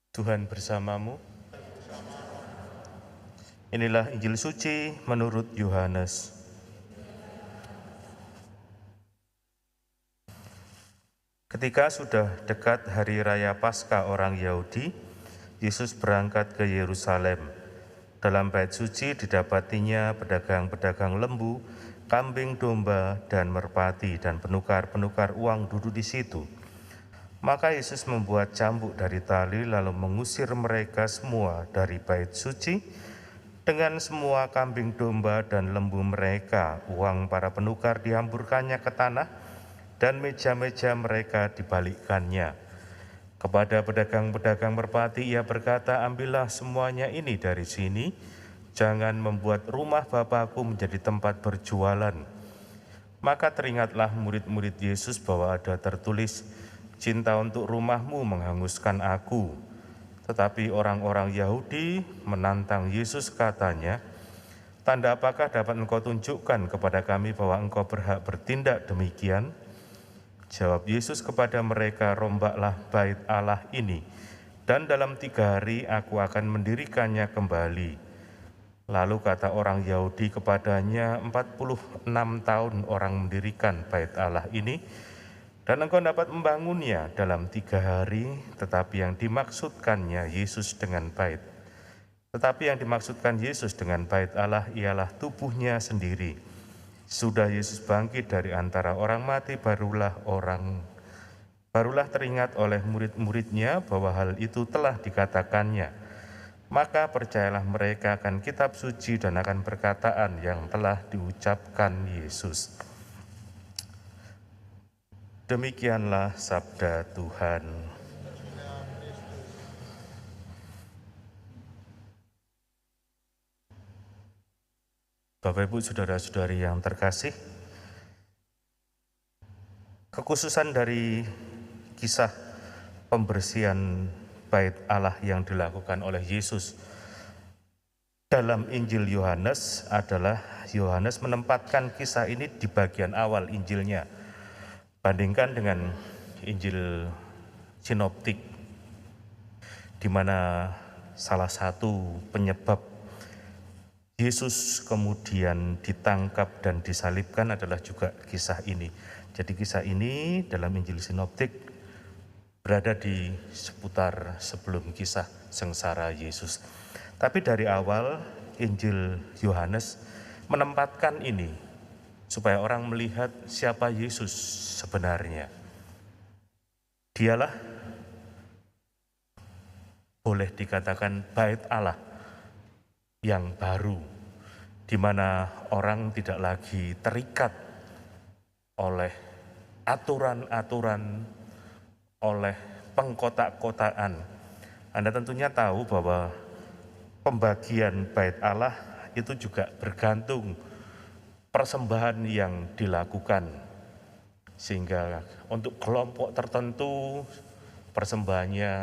Tuhan bersamamu. Inilah Injil suci menurut Yohanes. Ketika sudah dekat hari raya Paskah orang Yahudi, Yesus berangkat ke Yerusalem. Dalam bait suci didapatinya pedagang-pedagang lembu, kambing domba, dan merpati, dan penukar-penukar uang duduk di situ. Maka Yesus membuat cambuk dari tali lalu mengusir mereka semua dari bait suci dengan semua kambing domba dan lembu mereka. Uang para penukar dihamburkannya ke tanah dan meja-meja mereka dibalikkannya. Kepada pedagang-pedagang merpati ia berkata, "Ambillah semuanya ini dari sini, jangan membuat rumah Bapakku menjadi tempat berjualan." Maka teringatlah murid-murid Yesus bahwa ada tertulis, "Cinta untuk rumahmu menghanguskan aku." Tetapi orang-orang Yahudi menantang Yesus, katanya, "Tanda apakah dapat engkau tunjukkan kepada kami bahwa engkau berhak bertindak demikian?" Jawab Yesus kepada mereka, "Rombaklah bait Allah ini, dan dalam 3 hari aku akan mendirikannya kembali." Lalu kata orang Yahudi kepadanya, 46 tahun orang mendirikan bait Allah ini, dan engkau dapat membangunnya dalam 3 hari, tetapi yang dimaksudkan Yesus dengan bait Allah ialah tubuhnya sendiri. Sudah Yesus bangkit dari antara orang mati, barulah teringat oleh murid-muridnya bahwa hal itu telah dikatakannya. Maka percayalah mereka akan kitab suci dan akan perkataan yang telah diucapkan Yesus. Demikianlah sabda Tuhan. Bapak, Ibu, saudara-saudari yang terkasih, kekhususan dari kisah pembersihan bait Allah yang dilakukan oleh Yesus dalam Injil Yohanes adalah Yohanes menempatkan kisah ini di bagian awal Injilnya. Bandingkan dengan Injil Sinoptik, di mana salah satu penyebab Yesus kemudian ditangkap dan disalibkan adalah juga kisah ini. Jadi kisah ini dalam Injil Sinoptik berada di seputar sebelum kisah sengsara Yesus. Tapi dari awal Injil Yohanes menempatkan ini supaya orang melihat siapa Yesus sebenarnya. Dialah boleh dikatakan bait Allah yang baru, di mana orang tidak lagi terikat oleh aturan-aturan, oleh pengkotak-kotaan. Anda tentunya tahu bahwa pembagian bait Allah itu juga bergantung persembahan yang dilakukan. Sehingga untuk kelompok tertentu persembahannya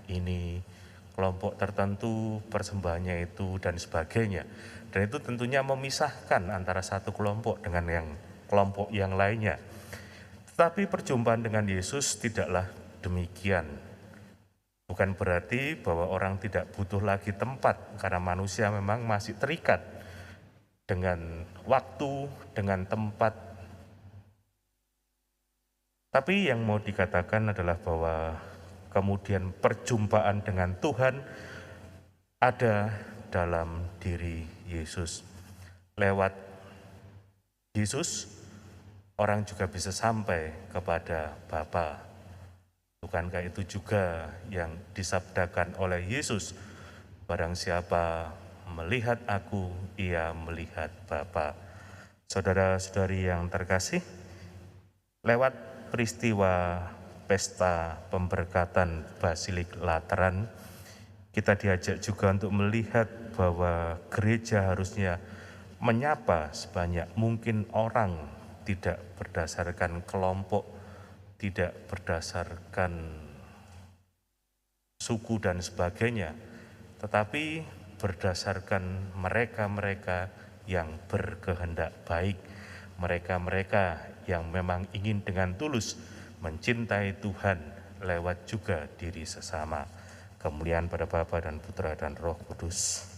ini, kelompok tertentu persembahannya itu, dan sebagainya. Dan itu tentunya memisahkan antara satu kelompok dengan yang kelompok yang lainnya. Tetapi perjumpaan dengan Yesus tidaklah demikian. Bukan berarti bahwa orang tidak butuh lagi tempat, karena manusia memang masih terikat dengan waktu, dengan tempat. Tapi yang mau dikatakan adalah bahwa kemudian perjumpaan dengan Tuhan ada dalam diri Yesus. Lewat Yesus, orang juga bisa sampai kepada Bapa. Bukankah itu juga yang disabdakan oleh Yesus? Barang siapa melihat aku, ia melihat Bapa. Saudara-saudari yang terkasih, lewat peristiwa pesta pemberkatan Basilik Lateran, kita diajak juga untuk melihat bahwa gereja harusnya menyapa sebanyak mungkin orang, tidak berdasarkan kelompok, tidak berdasarkan suku dan sebagainya, tetapi berdasarkan mereka-mereka yang berkehendak baik, mereka-mereka yang memang ingin dengan tulus mencintai Tuhan lewat juga diri sesama. Kemuliaan pada Bapa dan Putra dan Roh Kudus.